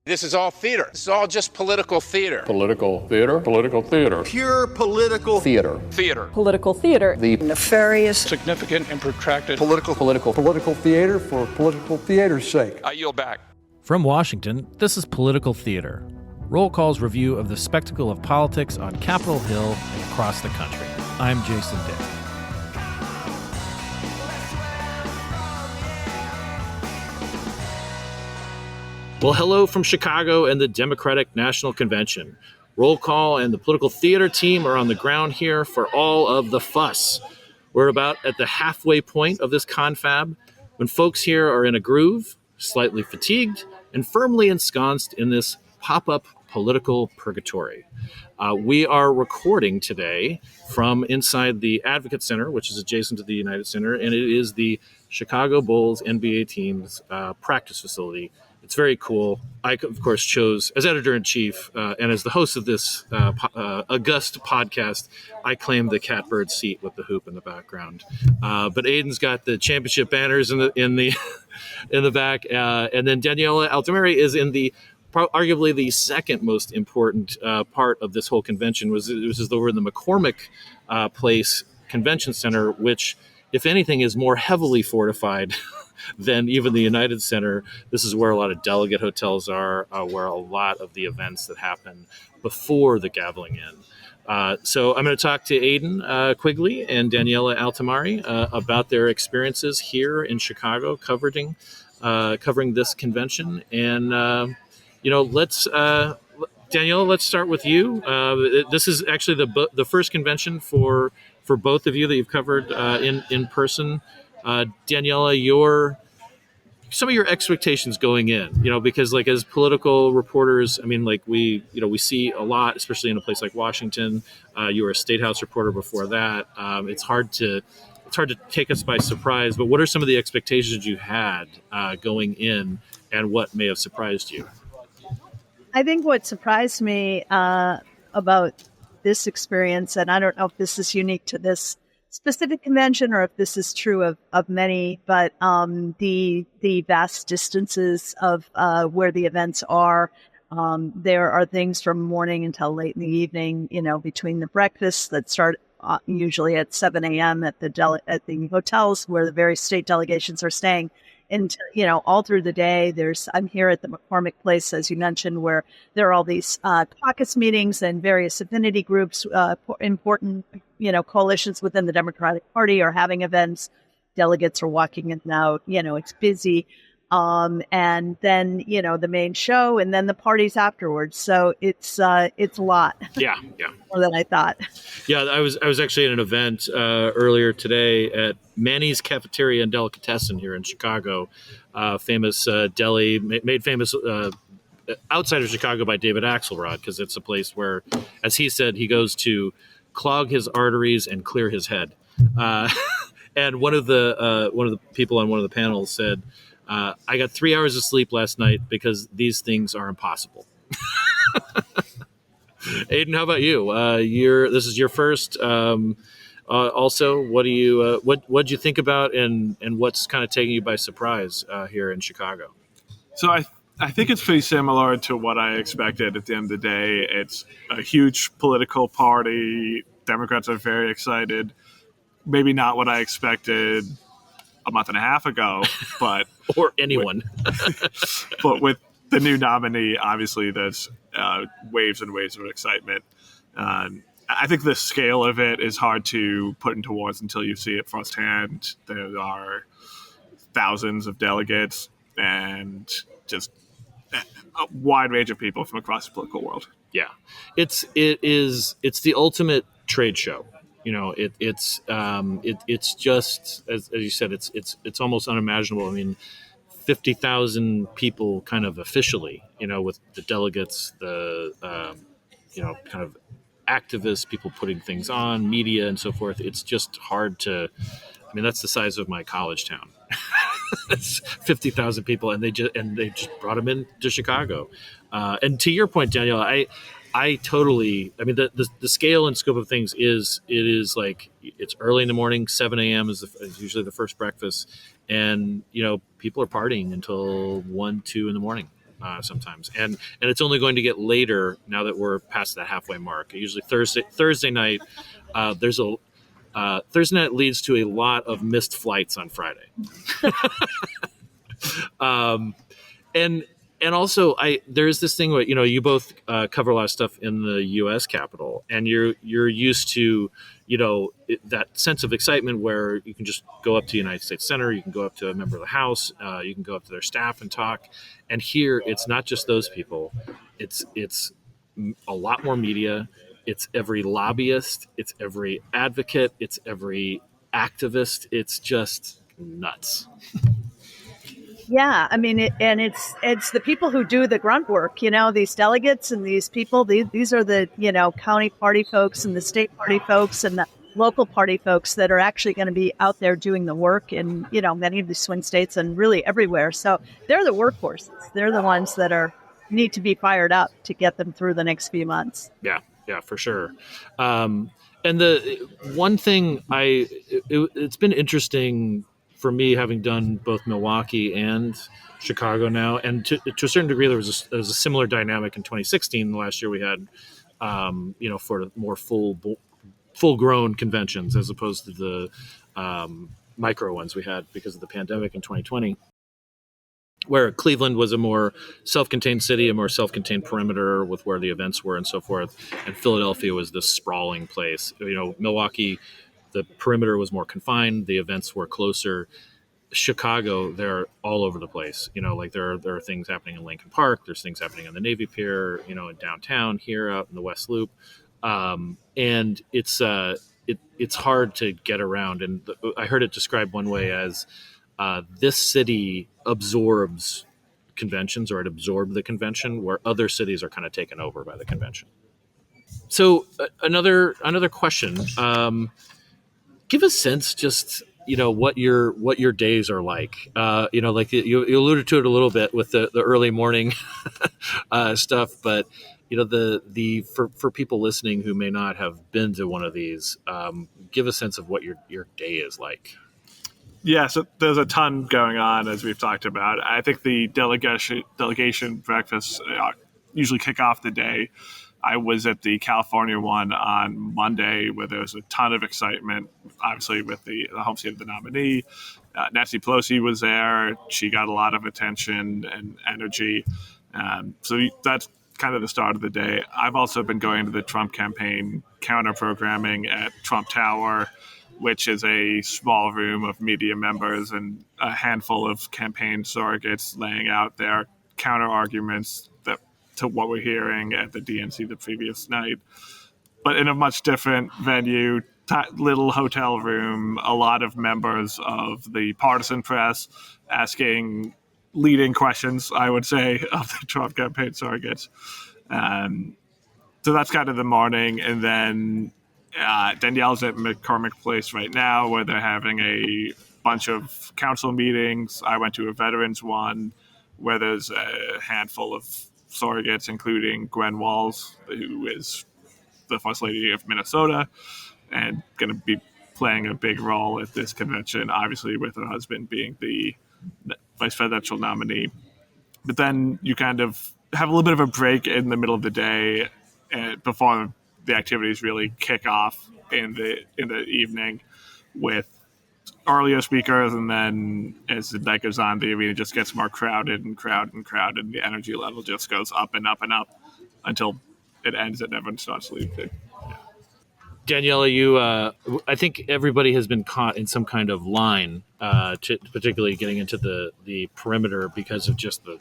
This is all theater. This is all just political theater. Political theater. Political theater. Pure political theater. Theater. Political theater. The nefarious, Significant and protracted political theater for political theater's sake. I yield back. From Washington, this is Political Theater, Roll Call's review of the spectacle of politics on Capitol Hill and across the country. I'm Jason Dick. Well, hello from Chicago and the Democratic National Convention. Roll Call and the Political Theater team are on the ground here for all of the fuss. We're about at the halfway point of this confab when folks here are in a groove, slightly fatigued, and firmly ensconced in this pop-up political purgatory. We are recording today from inside the Advocate Center, which is adjacent to the United Center, and it is the Chicago Bulls NBA team's practice facility. It's very cool. I, of course, chose, as editor-in-chief and as the host of this august podcast, I claimed the catbird seat with the hoop in the background. But Aiden's got the championship banners in the back, and then Daniela Altamari is in the arguably the second most important part of this whole convention. We're in the McCormick Place Convention Center, which, if anything, is more heavily fortified than even the United Center. This is where a lot of delegate hotels are, where a lot of the events that happen before the gaveling in. So I'm going to talk to Aiden Quigley and Daniela Altamari about their experiences here in Chicago covering this convention. And, Daniela, let's start with you. This is actually the first convention for both of you that you've covered in person. Daniela, some of your expectations going in, because as political reporters, we see a lot, especially in a place like Washington. You were a State House reporter before that. It's hard to take us by surprise, but what are some of the expectations you had going in, and what may have surprised you? I think what surprised me about this experience, and I don't know if this is unique to this specific convention or if this is true of many, but the vast distances of where the events are. There are things from morning until late in the evening, between the breakfasts that start usually at 7 a.m. at the hotels where the various state delegations are staying. And, all through the day, I'm here at the McCormick Place, as you mentioned, where there are all these caucus meetings and various affinity groups, important, coalitions within the Democratic Party are having events. Delegates are walking in and out, it's busy. And then, the main show and then the parties afterwards. So it's a lot. Yeah. More than I thought. Yeah, I was actually at an event earlier today at Manny's Cafeteria and Delicatessen here in Chicago, famous deli, made famous outside of Chicago by David Axelrod, because it's a place where, as he said, he goes to clog his arteries and clear his head. And one of the people on one of the panels said, I got 3 hours of sleep last night because these things are impossible. Aiden, how about you? This is your first. Also, what'd you think about, and what's kind of taking you by surprise here in Chicago? So I think it's pretty similar to what I expected. At the end of the day, it's a huge political party. Democrats are very excited. Maybe not what I expected a month and a half ago, but or anyone. But with the new nominee, obviously there's waves and waves of excitement. I think the scale of it is hard to put into words until you see it firsthand. There are thousands of delegates and just a wide range of people from across the political world. Yeah, it's the ultimate trade show. It's just as you said, it's almost unimaginable. I mean, 50,000 people kind of officially, with the delegates, the kind of activists, people putting things on, media and so forth. It's just hard to. I mean, that's the size of my college town. It's 50,000 people, and they just brought them into Chicago. And to your point, Danielle, I totally. I mean, the scale and scope of things is like it's early in the morning. 7 a.m. is usually the first breakfast, and people are partying until 1, 2 in the morning. sometimes, and it's only going to get later now that we're past that halfway mark. Usually Thursday night, there's a Thursday night leads to a lot of missed flights on Friday. And also there's this thing where, you both cover a lot of stuff in the U.S. Capitol, and you're used to, that sense of excitement where you can just go up to the United States Center, you can go up to a member of the House, you can go up to their staff and talk. And here, it's not just those people. It's a lot more media. It's every lobbyist. It's every advocate. It's every activist. It's just nuts. Yeah, I mean, it's the people who do the grunt work, these delegates and these people. These are the, county party folks and the state party folks and the local party folks that are actually going to be out there doing the work in, many of the swing states and really everywhere. So they're the workhorses. They're the ones that need to be fired up to get them through the next few months. Yeah, for sure. And the one thing it's been interesting for me, having done both Milwaukee and Chicago now, and to a certain degree, there was a similar dynamic in 2016. The last year we had, for more full-grown conventions as opposed to the micro ones we had because of the pandemic in 2020, where Cleveland was a more self-contained city, a more self-contained perimeter with where the events were and so forth, and Philadelphia was this sprawling place. Milwaukee, the perimeter was more confined. The events were closer. Chicago, they're all over the place. There are things happening in Lincoln Park. There's things happening on the Navy Pier, in downtown here, out in the West Loop. And it's hard to get around. And I heard it described one way as this city absorbs conventions, or it absorbed the convention, where other cities are kind of taken over by the convention. So another question. Give a sense, just what your days are like. Like you alluded to it a little bit with the early morning stuff, but for people listening who may not have been to one of these, give a sense of what your day is like. Yeah, so there's a ton going on, as we've talked about. I think the delegation breakfasts usually kick off the day. I was at the California one on Monday, where there was a ton of excitement, obviously with the home state of the nominee. Nancy Pelosi was there. She got a lot of attention and energy. So that's kind of the start of the day. I've also been going to the Trump campaign counter-programming at Trump Tower, which is a small room of media members and a handful of campaign surrogates laying out their counter-arguments to what we're hearing at the DNC the previous night. But in a much different venue, little hotel room, a lot of members of the partisan press asking leading questions, I would say, of the Trump campaign surrogates. So that's kind of the morning. And then Danielle's at McCormick Place right now, where they're having a bunch of council meetings. I went to a veterans one where there's a handful of surrogates, including Gwen Walls, who is the First Lady of Minnesota and going to be playing a big role at this convention, obviously with her husband being the vice presidential nominee. But then you kind of have a little bit of a break in the middle of the day before the activities really kick off in the evening with earlier speakers, and then as the night goes on, the arena just gets more crowded and crowded. The energy level just goes up and up and up until it ends and everyone starts leaving. Daniela, I think everybody has been caught in some kind of line, particularly getting into the perimeter because of just the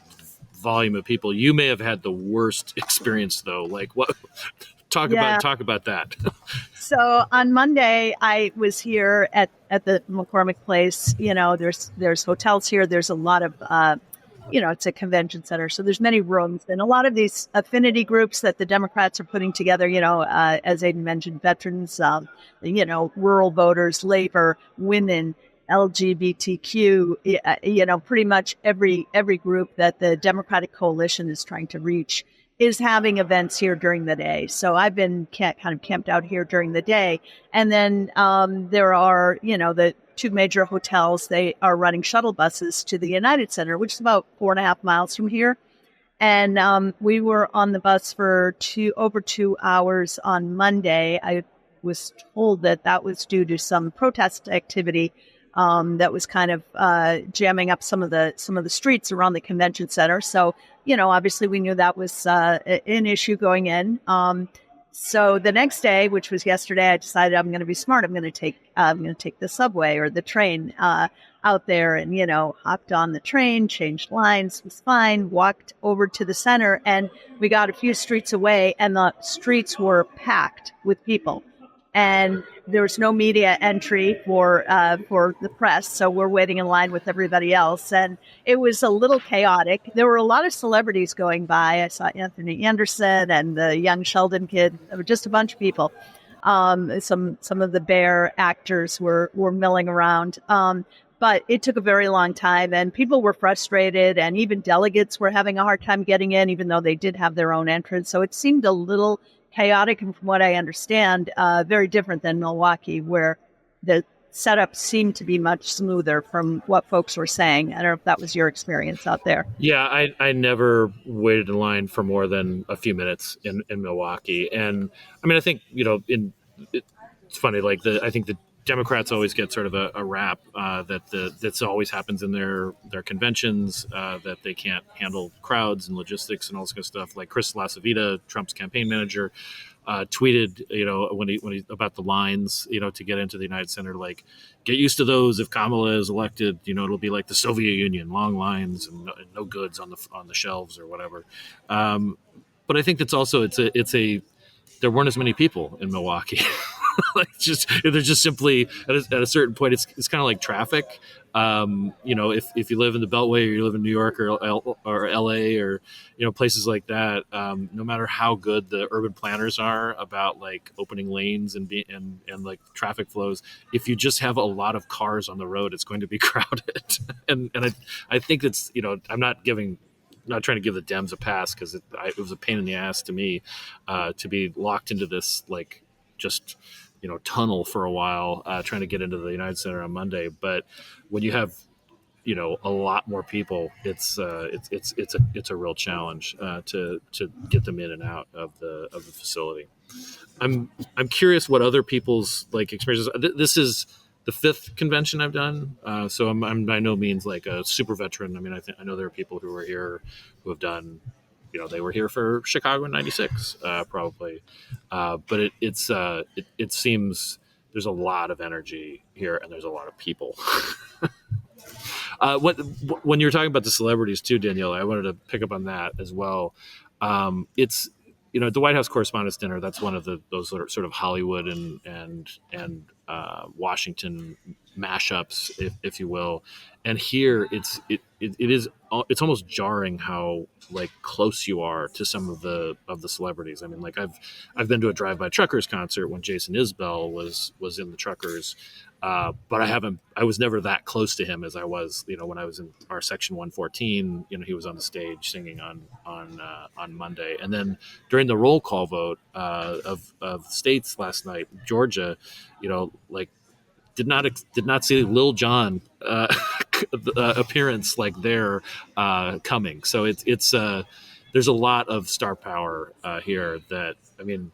volume of people. You may have had the worst experience, though. Like, what? Talk about that. So on Monday, I was here at the McCormick Place. There's hotels here. There's a lot of, it's a convention center. So there's many rooms and a lot of these affinity groups that the Democrats are putting together, as Aidan mentioned, veterans, rural voters, labor, women, LGBTQ, pretty much every group that the Democratic coalition is trying to reach is having events here during the day. So I've been kind of camped out here during the day. And then there are, the two major hotels, they are running shuttle buses to the United Center, which is about 4.5 miles from here. And we were on the bus for over 2 hours on Monday. I was told that was due to some protest activity that was kind of jamming up some of the streets around the convention center. So, obviously we knew that was an issue going in. So the next day, which was yesterday, I decided I'm going to be smart. I'm going to take the subway or the train out there, and hopped on the train, changed lines, was fine. Walked over to the center, and we got a few streets away, and the streets were packed with people. And there was no media entry for the press, so we're waiting in line with everybody else. And it was a little chaotic. There were a lot of celebrities going by. I saw Anthony Anderson and the young Sheldon kid. There were just a bunch of people. Some of the Bear actors were milling around. But it took a very long time, and people were frustrated, and even delegates were having a hard time getting in, even though they did have their own entrance. So it seemed a little chaotic, and from what I understand, very different than Milwaukee, where the setup seemed to be much smoother from what folks were saying. I don't know if that was your experience out there. Yeah, I never waited in line for more than a few minutes in Milwaukee. And I mean, I think, it's funny, I think the Democrats always get sort of a rap that's always happens in their conventions, that they can't handle crowds and logistics and all this kind of stuff. Like Chris LaCivita, Trump's campaign manager, tweeted, when he about the lines, to get into the United Center, like, get used to those. If Kamala is elected, it'll be like the Soviet Union, long lines and no goods on the shelves or whatever. But I think that's also there weren't as many people in Milwaukee. There's just simply at a certain point, it's kind of like traffic. If you live in the Beltway, or you live in New York or LA or places like that, no matter how good the urban planners are about like opening lanes and like traffic flows, if you just have a lot of cars on the road, it's going to be crowded. and I think it's I'm not trying to give the Dems a pass, because it was a pain in the ass to me to be locked into this just tunnel for a while, trying to get into the United Center on Monday. But when you have a lot more people, it's a real challenge to get them in and out of the facility. I'm curious what other people's experiences. This is the 5th convention I've done, so I'm by no means like a super veteran. I mean, I know there are people who are here who have done, they were here for Chicago in '96, probably, but it seems there's a lot of energy here, and there's a lot of people. When you're talking about the celebrities too, Danielle, I wanted to pick up on that as well. It's the White House Correspondents' Dinner. That's one of those sort of Hollywood and Washington mashups, if you will. And here it's almost jarring how close you are to some of the celebrities. I mean, I've been to a Drive-By Truckers concert when Jason Isbell was in the Truckers, but I was never that close to him as I was, when I was in our Section 114. He was on the stage singing on Monday, and then during the roll call vote of states last night, Georgia, did not see Lil Jon appearance there coming. So it's there's a lot of star power here that, I mean,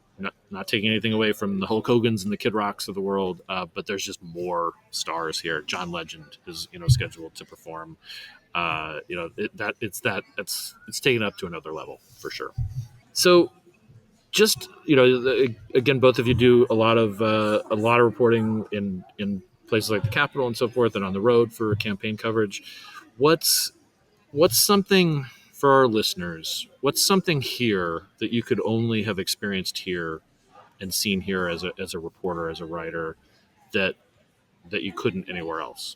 not taking anything away from the Hulk Hogans and the Kid Rocks of the world, but there's just more stars here. John Legend is scheduled to perform. It's taken up to another level for sure. So just again, both of you do a lot of reporting in places like the Capitol and so forth, and on the road for campaign coverage. What's something for our listeners? What's something here that you could only have experienced here and seen here as a reporter, as a writer, that you couldn't anywhere else?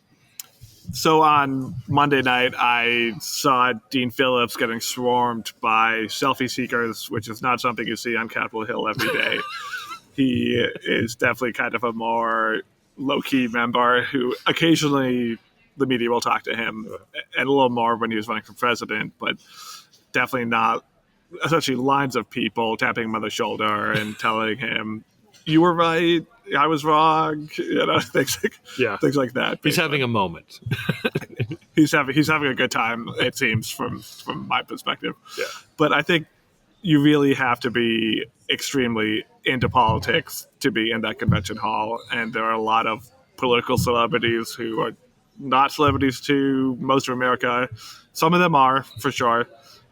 So on Monday night, I saw Dean Phillips getting swarmed by selfie seekers, which is not something you see on Capitol Hill every day. He is definitely kind of a more low-key member who occasionally the media will talk to him, and a little more when he was running for president, but definitely not essentially lines of people tapping him on the shoulder and telling him, "You were right, I was wrong," things like that. He's having a moment. he's having a good time. It seems from my perspective. Yeah. But I think you really have to be extremely into politics to be in that convention hall, and there are a lot of political celebrities who are not celebrities to most of America. Some of them are, for sure,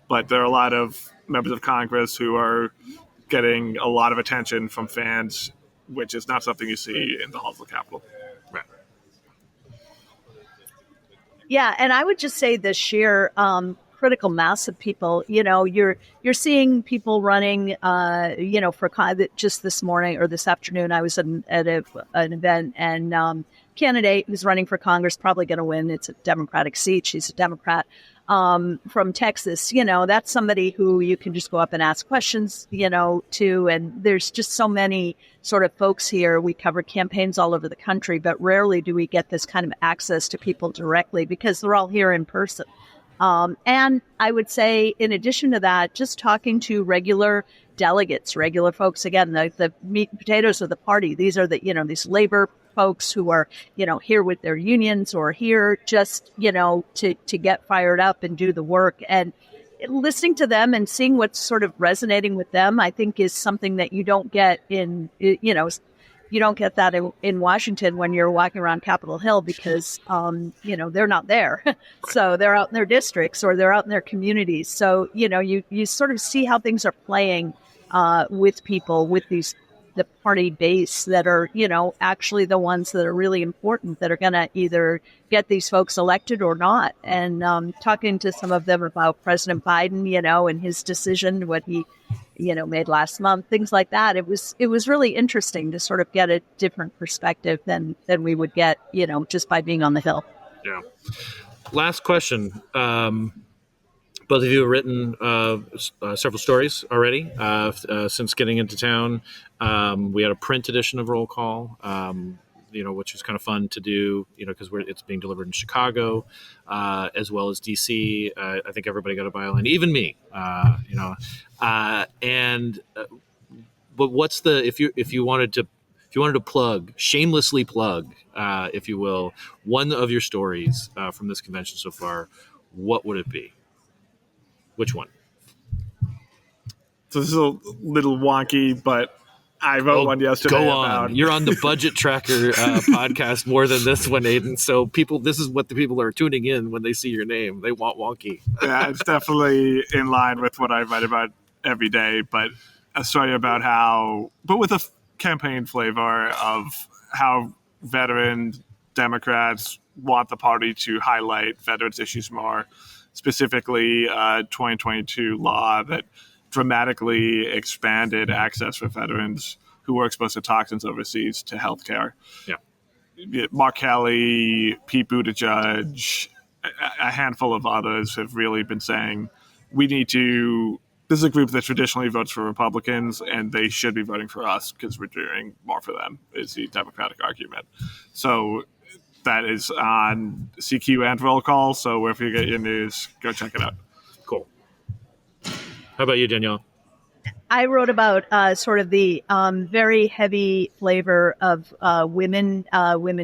but there are a lot of members of Congress who are getting a lot of attention from fans, which is not something you see in the halls of the Capitol. Right. Yeah, and I would just say the sheer critical mass of people. You're seeing people running. Just this morning or this afternoon, I was at an event, and candidate who's running for Congress, probably going to win. It's a Democratic seat. She's a Democrat from Texas. That's somebody who you can just go up and ask questions, to. And there's just so many sort of folks here. We cover campaigns all over the country, but rarely do we get this kind of access to people directly because they're all here in person. And I would say, in addition to that, just talking to regular delegates, regular folks, again, the meat and potatoes of the party. These are these labor folks who are, here with their unions or here just, to get fired up and do the work. And listening to them and seeing what's sort of resonating with them, I think is something that you don't get you don't get that in Washington when you're walking around Capitol Hill because, they're not there. So they're out in their districts or they're out in their communities. So, you sort of see how things are playing with people, with the party base that are, actually the ones that are really important, that are going to either get these folks elected or not. And talking to some of them about President Biden, and his decision, what he made last month, things like that. It was really interesting to sort of get a different perspective than we would get, just by being on the Hill. Yeah. Last question. Both of you have written several stories already since getting into town. We had a print edition of Roll Call, which was kind of fun to do, because it's being delivered in Chicago, as well as DC. I think everybody got a byline, even me. But what's the if you wanted to plug, shamelessly plug, if you will, one of your stories from this convention so far, what would it be? Which one? So this is a little wonky, but I wrote one yesterday. Go on. You're on the Budget Tracker podcast more than this one, Aiden. So this is what the people are tuning in when they see your name. They want wonky. Yeah, it's definitely in line with what I write about every day, but a story about but with a campaign flavor of how veteran Democrats want the party to highlight veterans issues more. Specifically, 2022 law that dramatically expanded access for veterans who were exposed to toxins overseas to health care. Yeah. Mark Kelly, Pete Buttigieg, a handful of others have really been saying this is a group that traditionally votes for Republicans, and they should be voting for us because we're doing more for them, is the Democratic argument. So that is on CQ and Roll Call, so wherever you get your news, go check it out. Cool. How about you, Danielle? I wrote about sort of the very heavy flavor of women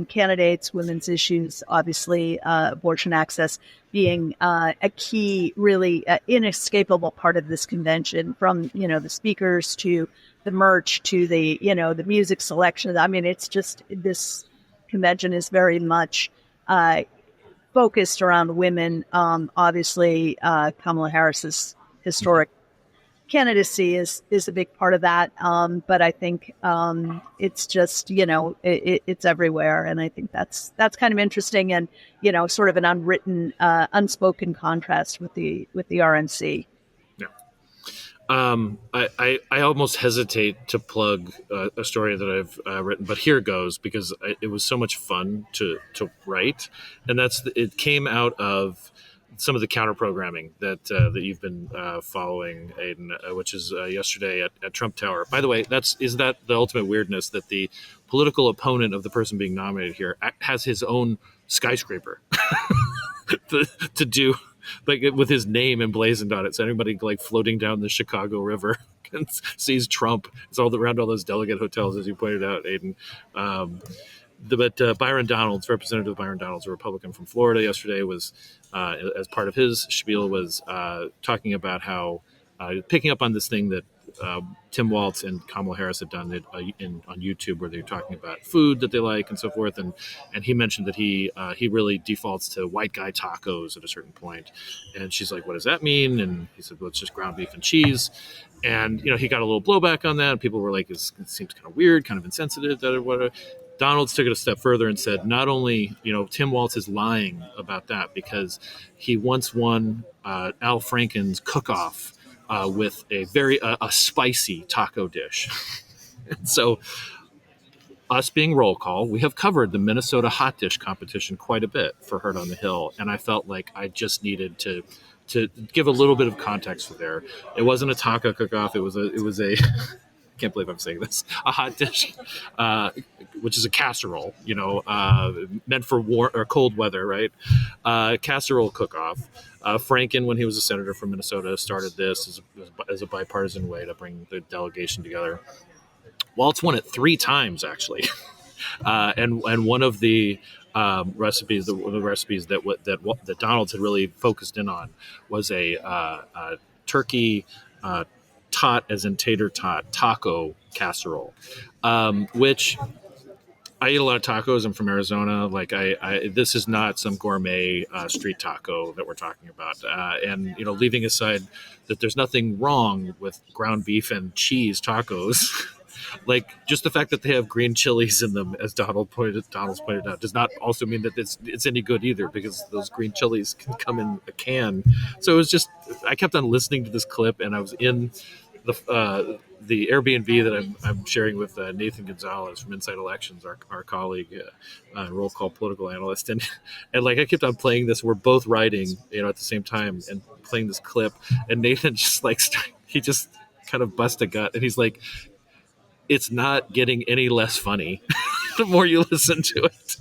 candidates, women's issues, obviously abortion access being a key, really inescapable part of this convention, from, the speakers to the merch to the music selection. I mean, it's just, this convention is very much focused around women. Obviously, Kamala Harris's historic candidacy is a big part of that. But I think it's just, it's everywhere. And I think that's kind of interesting and, sort of an unwritten, unspoken contrast with the RNC. I almost hesitate to plug a story that I've written, but here goes, because it was so much fun to write. And it came out of some of the counter programming that you've been following, Aiden, which is yesterday at Trump Tower. By the way, is that the ultimate weirdness, that the political opponent of the person being nominated here has his own skyscraper to do, like, with his name emblazoned on it, so anybody like floating down the Chicago River sees Trump. It's all around all those delegate hotels, as you pointed out, Aiden. Byron Donalds, Representative Byron Donalds, a Republican from Florida, yesterday was, as part of his spiel, was talking about how picking up on this thing that Tim Walz and Kamala Harris had done on YouTube, where they're talking about food that they like and so forth, and he mentioned that he really defaults to white guy tacos at a certain point, and she's like, "What does that mean?" And he said, "Well, it's just ground beef and cheese." And he got a little blowback on that. People were like, "It seems kind of weird, kind of insensitive." Whatever. Donalds took it a step further and said, not only, Tim Walz is lying about that, because he once won Al Franken's cook-off with a spicy taco dish. And so, us being roll call, we have covered the Minnesota hot dish competition quite a bit for Heard on the Hill, and I felt like I just needed to give a little bit of context for there. It wasn't a taco cook-off. It was a I can't believe I'm saying this, a hot dish, which is a casserole, meant for warm or cold weather, right? Casserole cook-off. Franken, when he was a senator from Minnesota, started this as a bipartisan way to bring the delegation together. Walz won it 3 times, actually. And one of the recipes, the recipes that Donalds had really focused in on was a turkey tot, as in tater tot, taco casserole, which I eat a lot of tacos. I'm from Arizona. Like this is not some gourmet street taco that we're talking about. And leaving aside that there's nothing wrong with ground beef and cheese tacos, like just the fact that they have green chilies in them, as Donalds pointed out, does not also mean that it's any good either, because those green chilies can come in a can. So it was just, I kept on listening to this clip, and I was in the Airbnb that I'm sharing with Nathan Gonzalez from Inside Elections, our colleague, roll call political analyst, and like I kept on playing this. We're both writing, at the same time, and playing this clip, and Nathan just he just kind of bust a gut, and he's like, "It's not getting any less funny the more you listen to it."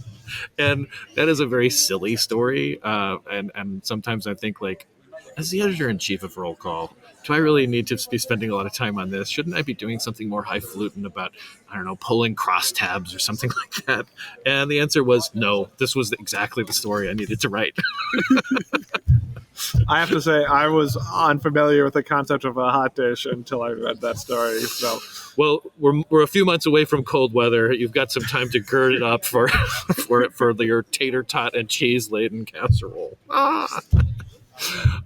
And that is a very silly story, and sometimes I think, like, as the editor-in-chief of Roll Call, do I really need to be spending a lot of time on this? Shouldn't I be doing something more highfalutin about, I don't know, pulling crosstabs or something like that? And the answer was no. This was exactly the story I needed to write. I have to say, I was unfamiliar with the concept of a hot dish until I read that story. So, well, we're a few months away from cold weather. You've got some time to gird it up for your tater tot and cheese laden casserole.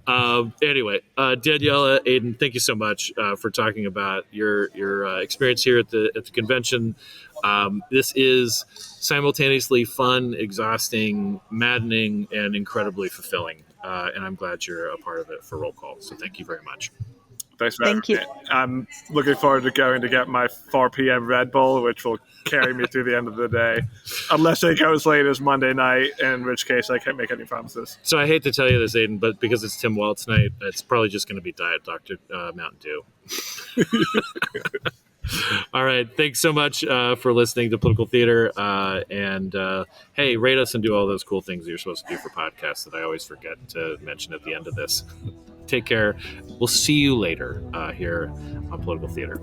Anyway, Daniela, Aiden, thank you so much for talking about your experience here at the convention. This is simultaneously fun, exhausting, maddening, and incredibly fulfilling. And I'm glad you're a part of it for Roll Call. So thank you very much. Thanks for having me. I'm looking forward to going to get my 4 p.m. Red Bull, which will carry me through the end of the day, unless it goes late as Monday night, in which case I can't make any promises. So I hate to tell you this, Aiden, but because it's Tim Walz night, it's probably just going to be Diet Dr. Mountain Dew. All right. Thanks so much for listening to Political Theater. And hey, rate us and do all those cool things that you're supposed to do for podcasts that I always forget to mention at the end of this. Take care. We'll see you later here on Political Theater.